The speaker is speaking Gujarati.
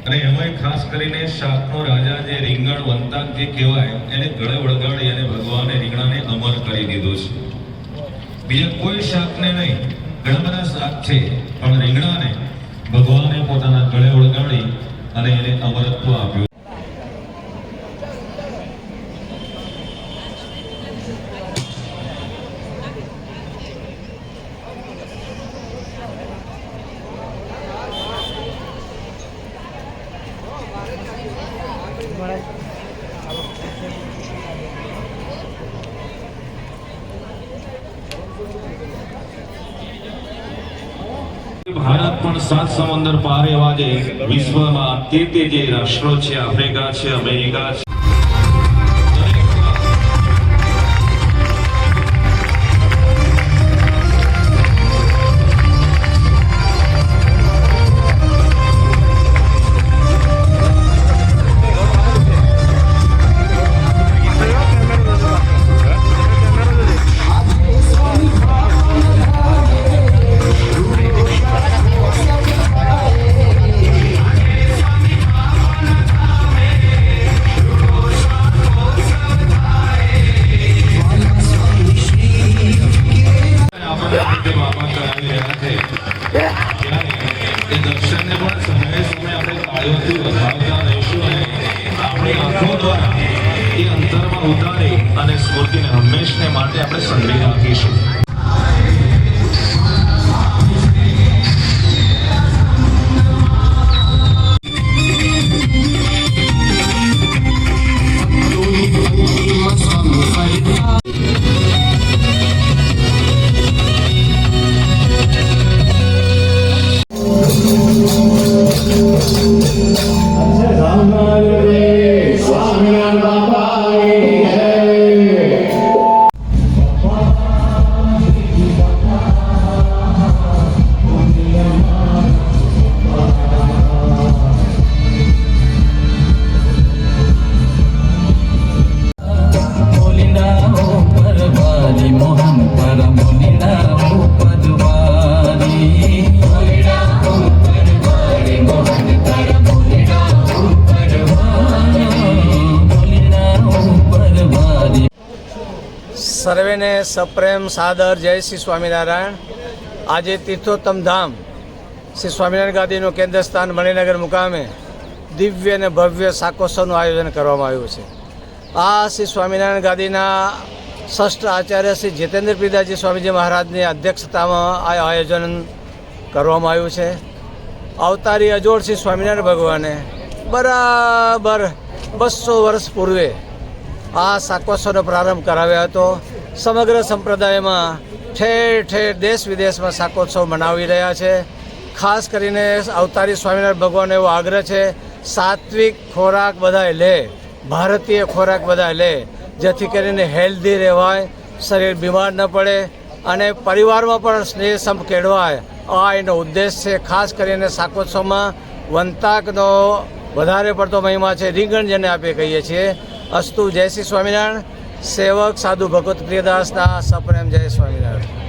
અને એમાંય ખાસ કરીને શાકનો રાજા જે રીંગણ વંતાક જે કહેવાય એને ગળે વળગાડી અને ભગવાને રીંગણાને અમર કરી દીધો છે. બીજા કોઈ શાકને નહીં, ઘણા બધા શાક છે પણ રીંગણાને ભગવાને પોતાના ગળે વળગાડી અને એને અમરત્વ આપ્યું. ભારત પણ 7 સમુદ્ર પાર એવા જે વિશ્વમાં 13 જે રાષ્ટ્રો છે, આફ્રિકા છે, અમેરિકા છે, ઉતારી અને સ્મૃતિને હંમેશને માટે આપણે સંગ્રહી રાખીશું. સર્વેને સપ્રેમ સાદર જય શ્રી સ્વામિનારાયણ. આજે તીર્થોત્તમ ધામ શ્રી સ્વામિનારાયણ ગાદીનું કેન્દ્ર સ્થાન મણિનગર મુકામે દિવ્ય અને ભવ્ય શાકોત્સવનું આયોજન કરવામાં આવ્યું છે. આ શ્રી સ્વામિનારાયણ ગાદીના ષષ્ઠ આચાર્ય શ્રી જીતેન્દ્ર પ્રિદાજી સ્વામીજી મહારાજની અધ્યક્ષતામાં આ આયોજન કરવામાં આવ્યું છે. અવતારી અજોડ શ્રી સ્વામિનારાયણ ભગવાને બરાબર 200 વર્ષ પૂર્વે આ શાકોત્સવનો પ્રારંભ કરાવ્યો હતો. સમગ્ર સંપ્રદાયમાં ઠેર ઠેર દેશ વિદેશમાં શાકોત્સવ મનાવી રહ્યા છે. ખાસ કરીને અવતારી સ્વામિનારાયણ ભગવાનનો એવો આગ્રહ છે, સાત્વિક ખોરાક બધાય લે, ભારતીય ખોરાક બધાય લે, જેથી કરીને હેલ્ધી રહેવાય, શરીર બીમાર ન પડે અને પરિવારમાં પણ સ્નેહ સંપ કેળવાય. આ એનો ઉદ્દેશ છે. ખાસ કરીને શાકોત્સવમાં વંતાકનો વધારે પડતો મહિમા છે, રીંગણ જેને આપણે કહીએ છીએ. અસ્તુ. જય શ્રી સ્વામિનારાયણ. સેવક સાધુ ભગવત પ્રિયદાસના સપ્રેમ જય સ્વામિનારાયણ.